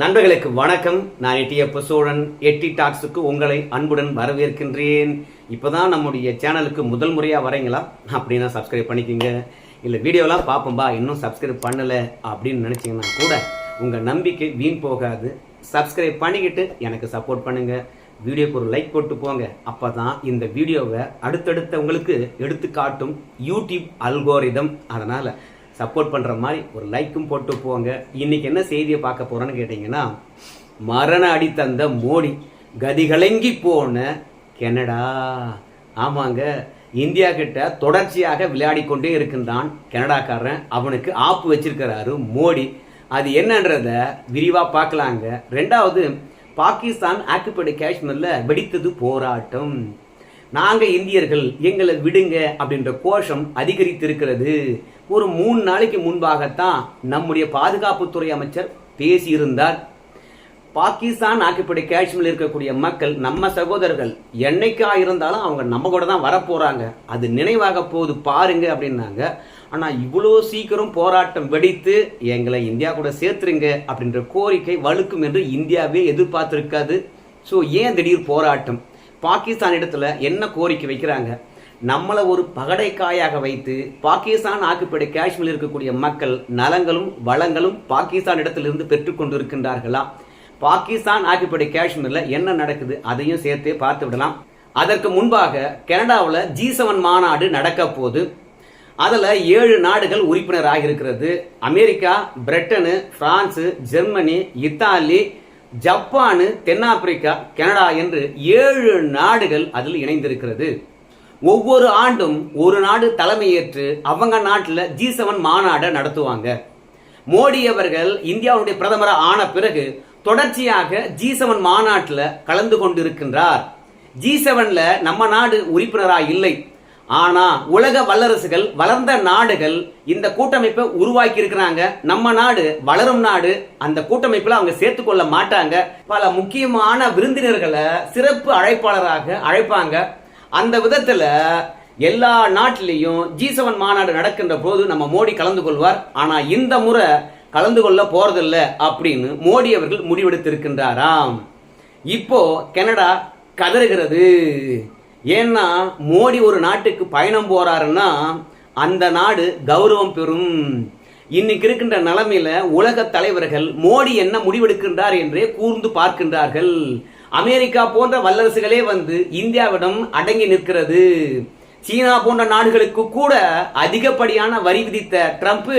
நண்பர்களுக்கு வணக்கம். நான் எட்டியப்ப சோழன். எட்டி டாக்ஸுக்கு உங்களை அன்புடன் வரவேற்கின்றேன். இப்போதான் நம்முடைய சேனலுக்கு முதல் முறையாக வரீங்களா அப்படின்னா சப்ஸ்கிரைப் பண்ணிக்கோங்க. இல்லை வீடியோலாம் பார்ப்போம்பா இன்னும் சப்ஸ்கிரைப் பண்ணலை அப்படின்னு நினச்சிங்கன்னா கூட உங்கள் நம்பிக்கை வீண் போகாது. சப்ஸ்கிரைப் பண்ணிக்கிட்டு எனக்கு சப்போர்ட் பண்ணுங்கள். வீடியோக்கு ஒரு லைக் போட்டு போங்க. அப்போ தான் இந்த வீடியோவை அடுத்தடுத்த உங்களுக்கு எடுத்து காட்டும் யூடியூப் அல்கோரிதம். அதனால் சப்போர்ட் பண்ணுற மாதிரி ஒரு லைக்கும் போட்டு போங்க. இன்னைக்கு என்ன செய்தியை பார்க்க போகிறோன்னு கேட்டிங்கன்னா, மரண அடி தந்த மோடி, கதிகலங்கி போன கனடா. ஆமாங்க, இந்தியா கிட்ட தொடர்ச்சியாக விளையாடி கொண்டே இருக்கின்றான் கனடாக்காரன். அவனுக்கு ஆப்பு வச்சிருக்கிறாரு மோடி. அது என்னன்றத விரிவாக பார்க்கலாங்க. ரெண்டாவது, பாகிஸ்தான் ஆக்குபைடு காஷ்மீர்ல வெடித்தது போராட்டம். நாங்க இந்தியர்கள் எங்களை விடுங்க அப்படின்ற கோஷம் அதிகரித்திருக்கிறது. ஒரு 3 நாளைக்கு முன்பாகத்தான் நம்முடைய பாதுகாப்புத்துறை அமைச்சர் பேசியிருந்தார். பாகிஸ்தான் ஆக்குபைடு காஷ்மீரில் இருக்கக்கூடிய மக்கள் நம்ம சகோதரர்கள், என்னைக்கா இருந்தாலும் அவங்க நம்ம கூட தான் வரப்போறாங்க, அது நினைவாக போகுது பாருங்க அப்படின்னாங்க. ஆனா இவ்வளோ சீக்கிரம் போராட்டம் வெடித்து எங்களை இந்தியா கூட சேர்த்துருங்க அப்படின்ற கோரிக்கை வலுக்கும் என்று இந்தியாவே எதிர்பார்த்திருக்காது. ஸோ ஏன் திடீர் போராட்டம்? பாகிஸ்தான் இடத்துல என்ன கோரிக்கை வைக்கிறாங்க? நம்மளை ஒரு பகடைக்காயாக வைத்து பாகிஸ்தான் ஆக்குபைடு காஷ்மீரில் இருக்கக்கூடிய மக்கள் நலங்களும் வளங்களும் பாகிஸ்தான் இடத்திலிருந்து பெற்றுக்கொண்டு இருக்கின்றார்களா? பாகிஸ்தான் ஆக்குபைடு காஷ்மீர்ல என்ன நடக்குது அதையும் சேர்த்து பார்த்து விடலாம். அதற்கு முன்பாக கனடாவில் G7 மாநாடு நடக்க போது. அதில் 7 நாடுகள் உறுப்பினராக இருக்கிறது. America, Britain, France, Germany, Italy, Japan, தென்னாப்பிரிக்கா, கனடா என்று 7 நாடுகள் அதில் இணைந்திருக்கிறது. ஒவ்வொரு ஆண்டும் ஒரு நாடு தலைமையேற்று அவங்க நாட்டில் G7 மாநாடு நடத்துவாங்க. மோடி அவர்கள் இந்தியாவுடைய பிரதமராக ஆன பிறகு தொடர்ச்சியாக G7 மாநாட்டில் கலந்து கொண்டிருக்கின்றார். G7ல நம்ம நாடு உறுப்பினராக இல்லை. ஆனா உலக வல்லரசுகள், வளர்ந்த நாடுகள் இந்த கூட்டமைப்பை உருவாக்கி இருக்கிறாங்க. நம்ம நாடு வளரும் நாடு, அந்த கூட்டமைப்புல அவங்க சேர்த்துக்கொள்ள மாட்டாங்க. பல முக்கியமான விருந்தினர்களை சிறப்பு அழைப்பாளராக அழைப்பாங்க. அந்த விதத்துல எல்லா நாட்டிலையும் G7 மாநாடு நடக்கின்ற போது நம்ம மோடி கலந்து கொள்வார். ஆனா இந்த முறை கலந்து கொள்ள போறதில்ல அப்படின்னு மோடி அவர்கள் முடிவெடுத்திருக்கின்றாராம். இப்போ கனடா கதறுகிறது. ஏன்னா மோடி ஒரு நாட்டுக்கு பயணம் போறாருன்னா அந்த நாடு கௌரவம் பெறும். இன்னைக்கு இருக்கின்ற நிலைமையில உலக தலைவர்கள் மோடி என்ன முடிவெடுக்கின்றார் என்றே கூர்ந்து பார்க்கின்றார்கள். அமெரிக்கா போன்ற வல்லரசுகளே வந்து இந்தியாவிடம் அடங்கி நிற்கிறது. சீனா போன்ற நாடுகளுக்கு கூட அதிகப்படியான வரி விதித்த ட்ரம்ப்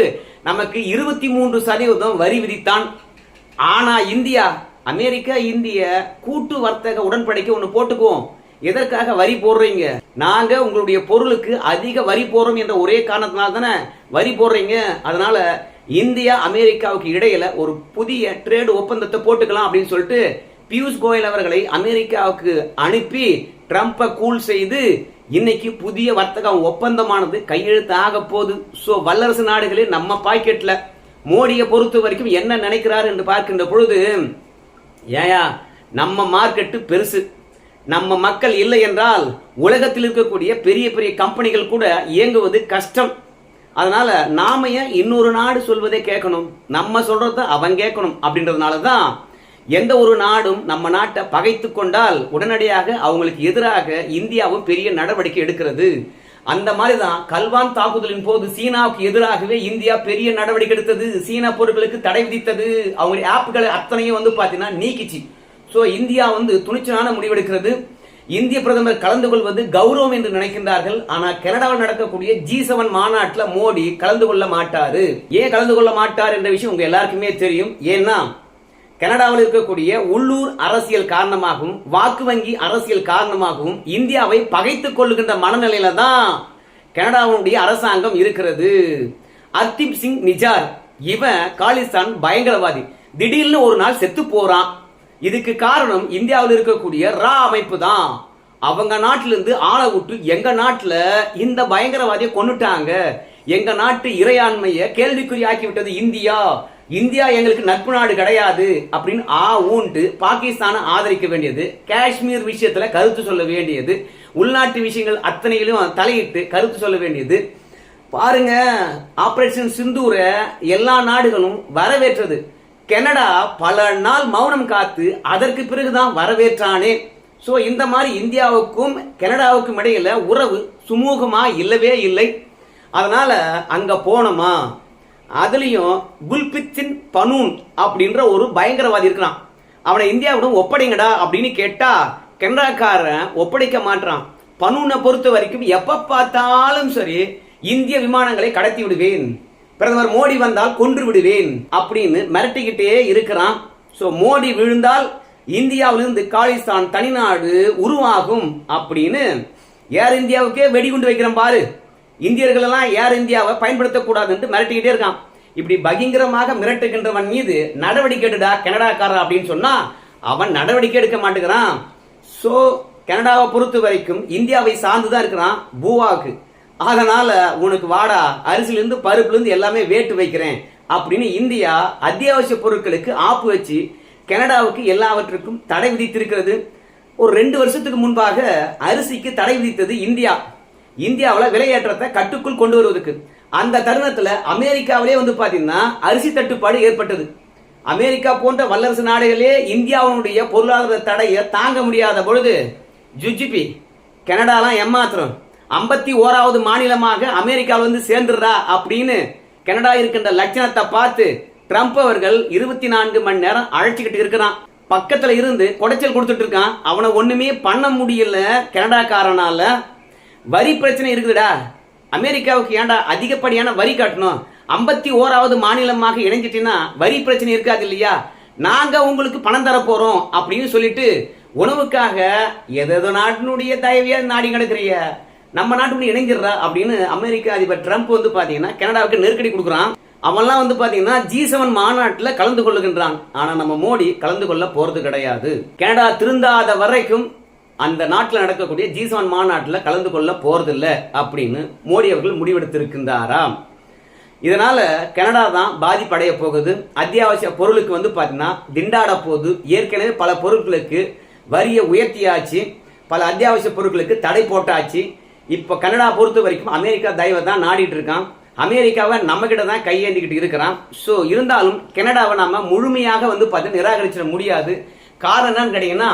நமக்கு 23% வரி விதித்தான். ஆனா இந்தியா, அமெரிக்கா இந்திய கூட்டு வர்த்தக உடன்படிக்கை ஒன்று போட்டுக்குவோம். எதற்காக வரி போடுறீங்க? நாங்க உங்களுடைய பொருளுக்கு அதிக வரி போடுறோம் என்ற ஒரே காரணத்தினால தானே வரி போடுறீங்க. அதனால இந்தியா அமெரிக்காவுக்கு இடையில ஒரு புதிய ட்ரேடு ஒப்பந்தத்தை போட்டுக்கலாம் அப்படின்னு சொல்லிட்டு பியூஷ் கோயல் அவர்களை அமெரிக்காவுக்கு அனுப்பி ட்ரம்பை கூல் செய்து இன்னைக்கு புதிய வர்த்தக ஒப்பந்தமானது கையெழுத்தாக போகுது. ஸோ வல்லரசு நாடுகளே நம்ம பாக்கெட்ல. மோடியை பொறுத்த வரைக்கும் என்ன நினைக்கிறார் என்று பார்க்கின்ற பொழுது, ஏயா நம்ம மார்க்கெட்டு பெருசு, நம்ம மக்கள் இல்லை என்றால் உலகத்தில் இருக்கக்கூடிய பெரிய பெரிய கம்பெனிகள் கூட இயங்குவது கஷ்டம். அதனால நாம ஏன் இன்னொரு நாடு சொல்வதை கேட்கணும், நம்ம சொல்றத அவன் கேட்கணும் அப்படின்றதுனால தான் எந்த ஒரு நாடும் நம்ம நாட்டை பகைத்து கொண்டால் உடனடியாக அவங்களுக்கு எதிராக இந்தியாவும் பெரிய நடவடிக்கை எடுக்கிறது. அந்த மாதிரி தான் கல்வான் தாக்குதலின் போது சீனாவுக்கு எதிராகவே இந்தியா பெரிய நடவடிக்கை எடுத்தது. சீனா பொருட்களுக்கு தடை விதித்தது. அவங்க ஆப்புகளை அத்தனையும் வந்து பாத்தீங்கன்னா நீக்கிச்சு. ஸோ இந்தியா வந்து துணிச்சலான முடிவெடுக்கிறது. இந்திய பிரதமர் கலந்து கொள்வது கௌரவம் என்று நினைக்கின்றார்கள். ஆனா கனடாவில் நடக்கக்கூடிய G7 மாநாட்டில் மோடி கலந்து கொள்ள மாட்டாரு. ஏன் கலந்து கொள்ள மாட்டார் என்ற விஷயம் உங்க எல்லாருக்குமே தெரியும். ஏன்னா கனடாவில் இருக்கக்கூடிய உள்ளூர் அரசியல் காரணமாகவும் வாக்கு வங்கி அரசியல் காரணமாகவும் இந்தியாவை பகைத்துக் கொள்ளுகின்ற மனநிலையில தான் கனடாவுடைய அரசாங்கம் இருக்கிறது. ஹர்தீப் சிங் நிஜார் இவன் காலிஸ்தான் பயங்கரவாதி. திடீர்னு ஒரு நாள் செத்து போறான். இதுக்கு காரணம் இந்தியாவில் இருக்கக்கூடிய ரா அமைப்பு தான். அவங்க நாட்டிலிருந்து ஆளை விட்டு எங்க நாட்டில் இந்த பயங்கரவாதியை கொண்டுட்டாங்க. எங்க நாட்டு இறையாண்மையை கேள்விக்குறியாக்கி விட்டது இந்தியா. இந்தியா எங்களுக்கு நட்பு நாடு கிடையாது அப்படின்னு ஊன்ட்டு பாகிஸ்தானை ஆதரிக்க வேண்டியது, காஷ்மீர் விஷயத்துல கருத்து சொல்ல வேண்டியது, உள்நாட்டு விஷயங்கள் அத்தனையிலும் தலையிட்டு கருத்து சொல்ல வேண்டியது. பாருங்க, ஆபரேஷன் சிந்தூரை எல்லா நாடுகளும் வரவேற்றது. கனடா பல நாள் மௌனம் காத்து அதற்கு பிறகுதான் வரவேற்றானே. சோ இந்த மாதிரி இந்தியாவுக்கும் கனடாவுக்கும் இடையில உறவு சுமூகமா இல்லவே இல்லை. அதனால அங்க போனோமா, அதுலயும் குல்பித் பனூன் அப்படின்ற ஒரு பயங்கரவாதி இருக்கிறான். அவனை இந்தியாவிடம் ஒப்படைங்கடா அப்படின்னு கேட்டா கனடாக்காரன் ஒப்படைக்க மாட்டான். பனூனை பொறுத்த வரைக்கும் எப்ப பார்த்தாலும் சரி இந்திய விமானங்களை கடத்தி விடுவேன், பிரதமர் மோடி வந்தால் கொன்று விடுவேன் அப்படின்னு மிரட்டிக்கிட்டே இருக்கிறான். சோ மோடி விழுந்தால் இந்தியாவிலிருந்து காலிஸ்தான் தனிநாடு உருவாகும் அப்படின்னு ஏர் இந்தியாவுக்கே வெடிகுண்டு வைக்கிறேன் பாரு. இந்தியர்கள் எல்லாம் ஏர் இந்தியாவை பயன்படுத்தக்கூடாது என்று மிரட்டிக்கிட்டே இருக்கான். இப்படி பகிங்கரமாக மிரட்டுகின்றவன் மீது நடவடிக்கை எடுடா கனடாக்காரன் அப்படின்னு சொன்னா அவன் நடவடிக்கை எடுக்க மாட்டேங்கிறான். சோ கனடாவை பொறுத்த வரைக்கும் இந்தியாவை சார்ந்துதான் இருக்கிறான் பூவாக்கு. அதனால உனக்கு வாடா, அரிசிலிருந்து பருப்புலேருந்து எல்லாமே வேட்டு வைக்கிறேன் அப்படின்னு இந்தியா அத்தியாவசிய பொருட்களுக்கு ஆப்பு வச்சு கனடாவுக்கு எல்லாவற்றுக்கும் தடை விதித்திருக்கிறது. ஒரு 2 வருஷத்துக்கு முன்பாக அரிசிக்கு தடை விதித்தது இந்தியா. இந்தியாவில் விலையேற்றத்தை கட்டுக்குள் கொண்டு வருவதற்கு. அந்த தருணத்துல அமெரிக்காவிலே வந்து பாத்தீங்கன்னா அரிசி தட்டுப்பாடு ஏற்பட்டது. அமெரிக்கா போன்ற வல்லரசு நாடுகளே இந்தியாவுடைய பொருளாதார தடையை தாங்க முடியாத பொழுது ஜுஜிபி கனடாலாம் ஏமாத்திரம் 51வது மாநிலமாக அமெரிக்காவில் வந்து சேர்ந்துடுறா அப்படின்னு கனடா இருக்கின்ற லட்சணத்தை பார்த்து ட்ரம்ப் அவர்கள் 24 மணி நேரம் அழைச்சிக்கிட்டு இருக்கிறான். பக்கத்துல இருந்து குடைச்சல் கொடுத்துட்டு இருக்கான். அவனை ஒண்ணுமே பண்ண முடியல கனடாக்காரனால. வரி பிரச்சனை இருக்குதுடா, அமெரிக்காவுக்கு ஏன்டா அதிகப்படியான வரி கட்டணும், 51வது மாநிலமாக இணைஞ்சிட்டீங்கன்னா வரி பிரச்சனை இருக்காது இல்லையா, நாங்க உங்களுக்கு பணம் தர போறோம் அப்படின்னு சொல்லிட்டு உணவுக்காக எதோ நாட்டினுடைய தயவியா நாடி கிடக்குறிய, நம்ம நாட்டுக்குள்ள இணைஞ்சிடறா அப்படின்னு அமெரிக்க அதிபர் ட்ரம்ப் வந்து பாத்தீங்கன்னா கனடாவுக்கு நெருக்கடி கொடுக்குறான். அவன்லாம் வந்து பாத்தீங்கன்னா G7 மாநாட்டில் கலந்து கொள்ளுகின்றான். ஆனா நம்ம மோடி கலந்து கொள்ள போறது கிடையாது. கனடா திருந்தாத வரைக்கும் அந்த நாட்டில் நடக்கக்கூடிய G7 மாநாட்டில் கலந்து கொள்ள போறதில்லை அப்படின்னு மோடி அவர்கள் முடிவெடுத்திருக்கின்றாராம். இதனால கனடா தான் பாதிப்படைய போகுது. அத்தியாவசிய பொருளுக்கு வந்து பாத்தீங்கன்னா திண்டாட போகுது. ஏற்கனவே பல பொருட்களுக்கு வரியை உயர்த்தியாச்சு, பல அத்தியாவசிய பொருட்களுக்கு தடை போட்டாச்சு. இப்ப கனடா பொறுத்த வரைக்கும் அமெரிக்கா தயவை தான் நாடிட்டு இருக்கான். அமெரிக்காவை நம்ம கிட்ட தான் கையேந்திக்கிட்டு இருக்கிறான். ஸோ இருந்தாலும் கனடாவை நம்ம முழுமையாக வந்து பார்த்து நிராகரிச்சிட முடியாது. காரணம் என்னன்னு கேட்டீங்கன்னா,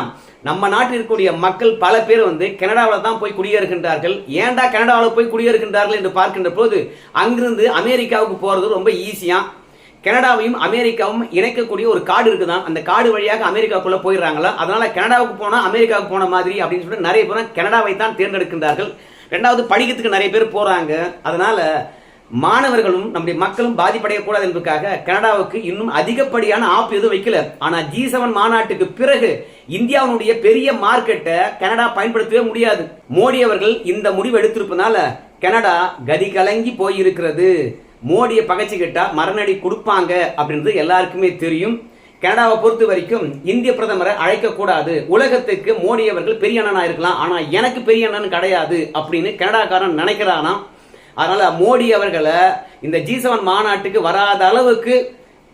நம்ம நாட்டில் இருக்கக்கூடிய மக்கள் பல பேர் வந்து கனடாவில் தான் போய் குடியேறுகின்றார்கள். ஏன்டா கனடாவில் போய் குடியேறுகின்றார்கள் என்று பார்க்கின்ற போது அங்கிருந்து அமெரிக்காவுக்கு போறது ரொம்ப ஈஸியா. கனடாவையும் அமெரிக்காவும் இணைக்கக்கூடிய ஒரு காடு இருக்குதான், அந்த காடு வழியாக அமெரிக்காவுக்குள்ள போயிடுறாங்களா. அதனால கனடாவுக்கு போனா அமெரிக்காவுக்கு போன மாதிரி அப்படின்னு சொல்லிட்டு நிறைய பேர் கனடாவை தான் தேர்ந்தெடுக்கின்றார்கள். ரெண்டாவது படிக்கிறதுக்கு நிறைய பேர் போறாங்க. அதனால மாணவர்களும் நம்முடைய மக்களும் பாதிப்படையக்கூடாது என்பதற்காக கனடாவுக்கு இன்னும் அதிகப்படியான ஆப்பு எதுவும் வைக்கல. ஆனா G7 மாநாட்டுக்கு பிறகு இந்தியாவுடைய பெரிய மார்க்கெட்டை கனடா பயன்படுத்தவே முடியாது. மோடி அவர்கள் இந்த முடிவு எடுத்திருப்பதால கனடா கதி கலங்கி போயிருக்கிறது. மோடியை பகைச்சுக்கிட்டா மரணடி கொடுப்பாங்க அப்படின்றது எல்லாருக்குமே தெரியும். கனடாவை பொறுத்த வரைக்கும் இந்திய பிரதமரை அழைக்க கூடாது, உலகத்துக்கு மோடி அவர்கள் பெரிய அண்ணனா இருக்கலாம், ஆனா எனக்கு பெரிய அண்ணன் கிடையாது அப்படின்னு கனடாக்காரன் நினைக்கிறானா. அதனால மோடி அவர்களை இந்த G7 மாநாட்டுக்கு வராத அளவுக்கு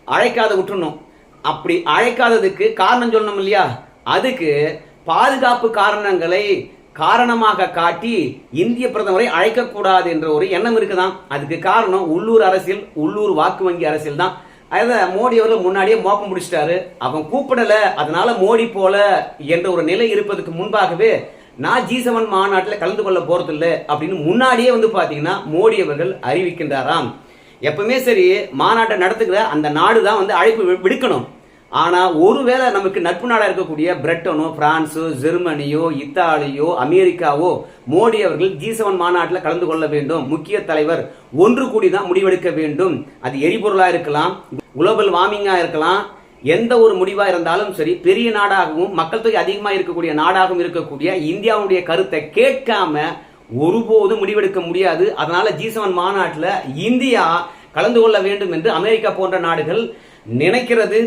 அழைக்காத விட்டுறணும். அப்படி அழைக்காததுக்கு காரணம் சொல்லணும் இல்லையா, அதுக்கு பாதுகாப்பு காரணங்களை காரணமாக காட்டி இந்திய பிரதமரை அழைக்கக்கூடாது என்ற ஒரு எண்ணம் இருக்குதான். அதுக்கு காரணம் உள்ளூர் அரசியல், உள்ளூர் வாக்கு வங்கி அரசியல் தான். அத மோடி அவர்கள் முன்னாடியே மோப்பம் முடிச்சிட்டாரு. அவன் கூப்பிடல, அதனால மோடி போல என்ற ஒரு நிலை இருப்பதற்கு முன்பாகவே நான் G7 மாநாட்டில் கலந்து கொள்ள போறது இல்லை அப்படின்னு முன்னாடியே வந்து பாத்தீங்கன்னா மோடி அவர்கள் அறிவிக்கின்றாராம். எப்பவுமே சரி மாநாட்டை நடத்துகிற அந்த நாடு தான் வந்து அழைப்பு விடுக்கணும். ஆனா ஒருவேளை நமக்கு நட்பு நாடா இருக்கக்கூடிய பிரிட்டனோ, பிரான்ஸோ, ஜெர்மனியோ, இத்தாலியோ, அமெரிக்காவோ மோடி அவர்கள் G7 மாநாட்டில் கலந்து கொள்ள வேண்டும், முக்கிய தலைவர் ஒன்று கூடி தான் முடிவெடுக்க வேண்டும். அது எரிபொருளா இருக்கலாம், குளோபல் வார்மிங்கா இருக்கலாம், எந்த ஒரு முடிவா இருந்தாலும் சரி பெரிய நாடாகவும் மக்கள் தொகை அதிகமாக இருக்கக்கூடிய நாடாகவும் இருக்கக்கூடிய இந்தியாவுடைய கருத்தை கேட்காம ஒருபோதும் முடிவெடுக்க முடியாது. அதனால G7 மாநாட்டில் இந்தியா கலந்து கொள்ள வேண்டும் என்று அமெரிக்கா போன்ற நாடுகள் நினைக்கிறது.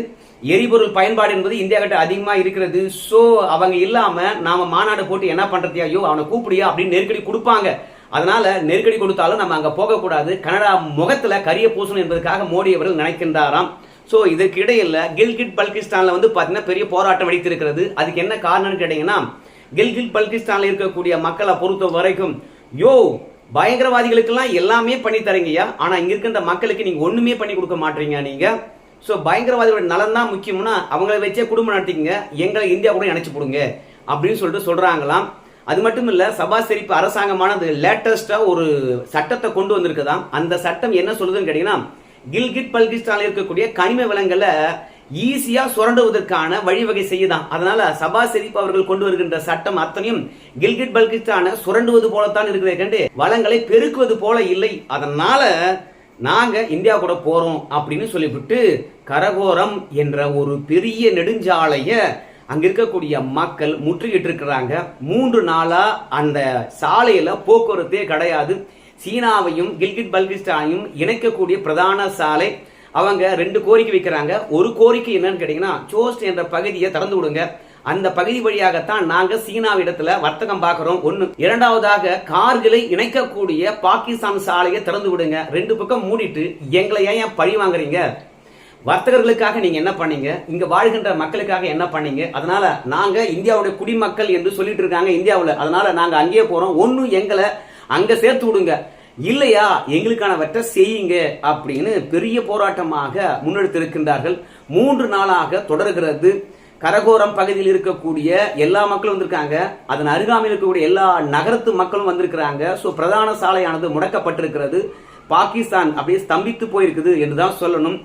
எரிபொருள் பயன்பாடு என்பது இந்தியா கிட்ட அதிகமா இருக்கிறது. சோ அவங்க இல்லாம நாம மாநாடு போட்டு என்ன பண்றதையோ, அவனை கூப்பிடியா அப்படின்னு நெருக்கடி கொடுப்பாங்க. அதனால நெருக்கடி கொடுத்தாலும் நம்ம அங்க போக கூடாது, கனடா முகத்துல கரிய பூசணும் என்பதற்காக மோடி அவர்கள் நினைக்கின்றாராம். சோ இதற்கு இடையில கில்கிட் பல்கிஸ்தான்ல வந்து பாத்தீங்கன்னா பெரிய போராட்டம் வெடித்திருக்கிறது. அதுக்கு என்ன காரணம்னு கேட்டீங்கன்னா, கில்கிட் பல்கிஸ்தான்ல இருக்கக்கூடிய மக்களை பொறுத்த வரைக்கும் பயங்கரவாதிகளுக்கு எல்லாம் எல்லாமே பண்ணி தரீங்கயா, ஆனா இங்க இருக்கின்ற மக்களுக்கு நீங்க ஒண்ணுமே பண்ணி கொடுக்க மாட்டீங்க. நீங்க ஸோ பயங்கரவாதிகளோட நலன் தான் முக்கியம்னா அவங்கள வச்சே குடும்பம் நடத்திக்கங்க, எங்களை இந்தியா கூட இணைச்சு போடுங்க அப்படின்னு சொல்லிட்டு சொல்றாங்களாம். அது மட்டும் இல்ல, சபாஸ் ஷெரீப் அரசாங்கமானது லேட்டஸ்டா ஒரு சட்டத்தை கொண்டு வந்திருக்குதாம். அந்த சட்டம் என்ன சொல்லுதுன்னு கேட்டீங்கன்னா, கில்கிட் பல்கிஸ்தான்ல இருக்கக்கூடிய கனிம வளங்களை ஈஸியா சுரண்டுவதற்கான வழிவகை செய்யுதான். அதனால சபாஸ் ஷெரீப் அவர்கள் கொண்டு வருகின்ற சட்டம் அத்தனையும் கில்கிட் பல்கிஸ்தான சுரண்டுவது போலத்தான் இருக்கிறதே கண்டு வளங்களை பெருக்குவது போல இல்லை. அதனால நாங்க இந்தியா கூட போறோம் அப்படின்னு சொல்லிவிட்டு கரகோரம் என்ற ஒரு பெரிய நெடுஞ்சாலைய அங்க இருக்கக்கூடிய மக்கள் முற்றுகிட்டு இருக்கிறாங்க. 3 நாளா அந்த சாலையில போக்குவரத்தே கிடையாது. சீனாவையும் கில்கிட் பல்கிஸ்தானையும் இணைக்கக்கூடிய பிரதான சாலை. அவங்க 2 கோரிக்கை வைக்கிறாங்க. ஒரு கோரிக்கை என்னன்னு கேட்டீங்கன்னா, சோஸ்ட் என்ற பகுதியை திறந்து விடுங்க, அந்த பகுதி வழியாகத்தான் நாங்க சீனாவிடத்துல வர்த்தகம் பார்க்கிறோம். ஒண்ணு. இரண்டாவதாக கார்களை இணைக்கக்கூடிய பாகிஸ்தான் சாலையை திறந்து விடுங்க. 2 பக்கம் மூடிட்டு எங்களை ஏன் பழி வாங்குறீங்க? வர்த்தகர்களுக்காக நீங்க என்ன பண்ணீங்க? இங்க வாழ்கின்ற மக்களுக்காக என்ன பண்ணீங்க? அதனால நாங்க இந்தியாவுடைய குடிமக்கள் என்று சொல்லிட்டு இருக்காங்க இந்தியாவுல. அதனால நாங்க அங்கேயே போறோம், ஒன்னு எங்களை அங்க சேர்த்து விடுங்க, இல்லையா எங்களுக்கானவற்றை செய்யுங்க அப்படின்னு பெரிய போராட்டமாக முன்னெடுத்திருக்கின்றார்கள். 3 நாளாக தொடர்கிறது. கரகோரம் பகுதியில் இருக்கக்கூடிய எல்லா மக்களும் வந்திருக்காங்க. அதன் அருகாமையில் இருக்கக்கூடிய எல்லா நகரத்து மக்களும் வந்திருக்கிறாங்க. சோ பிரதான சாலையானது முடக்கப்பட்டிருக்கிறது. பாகிஸ்தான் அப்படியே ஸ்தம்பித்து போயிருக்குது என்றுதான் சொல்லணும்.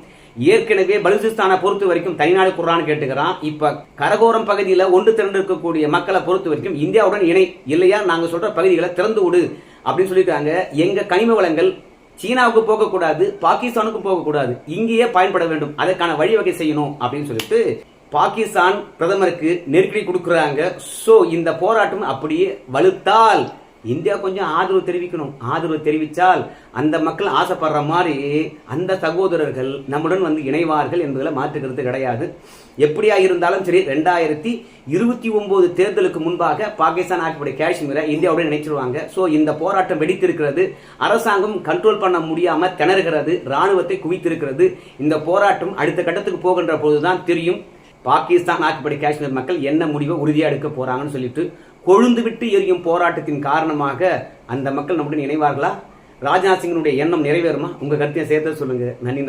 ஏற்கனவே பலுசிஸ்தானை பொறுத்த வரைக்கும் தனிநாடு குர்ஆன் கேட்டுக்கிறான். இப்ப கரகோரம் பகுதியில ஒன்று திரண்டு இருக்கக்கூடிய மக்களை பொறுத்த வரைக்கும் இந்தியாவுடன் இணை, இல்லையா நாங்க சொல்ற பகுதிகளை திறந்து விடு அப்படின்னு சொல்லியிருக்காங்க. எங்க கனிம வளங்கள் சீனாவுக்கு போகக்கூடாது, பாகிஸ்தானுக்கு போகக்கூடாது, இங்கேயே பயன்பட வேண்டும், அதற்கான வழிவகை செய்யணும் அப்படின்னு சொல்லிட்டு பாகிஸ்தான் பிரதமருக்கு நெருக்கடி கொடுக்கிறாங்க. சோ இந்த போராட்டம் அப்படியே வலுத்தால் இந்தியா கொஞ்சம் ஆதரவு தெரிவிக்கணும். ஆதரவு தெரிவித்தால் அந்த மக்கள் ஆசைப்படுற மாதிரி அந்த சகோதரர்கள் நம்முடன் வந்து இணைவார்கள் என்பதில் மாற்றுக்கிறது கிடையாது. எப்படியா இருந்தாலும் சரி 2029 தேர்தலுக்கு முன்பாக பாகிஸ்தான் ஆட்சியுடைய காஷ்மீரை இந்தியாவுடன் இணைச்சிருவாங்க. சோ இந்த போராட்டம் வெடித்திருக்கிறது. அரசாங்கம் கண்ட்ரோல் பண்ண முடியாம திணறுகிறது, ராணுவத்தை குவித்திருக்கிறது. இந்த போராட்டம் அடுத்த கட்டத்துக்கு போகின்ற போதுதான் தெரியும் பாகிஸ்தான் ஆட்சிப்படி காஷ்மீர் மக்கள் என்ன முடிவை உறுதியா எடுக்க போறாங்கன்னு சொல்லிட்டு. கொழுந்து விட்டு எரியும் போராட்டத்தின் காரணமாக அந்த மக்கள் நம்முடன் இணைவார்களா? ராஜ்நாத் சிங்கினுடைய எண்ணம் நிறைவேறுமா? உங்க கருத்தையை சேர்த்து சொல்லுங்க. நன்றி.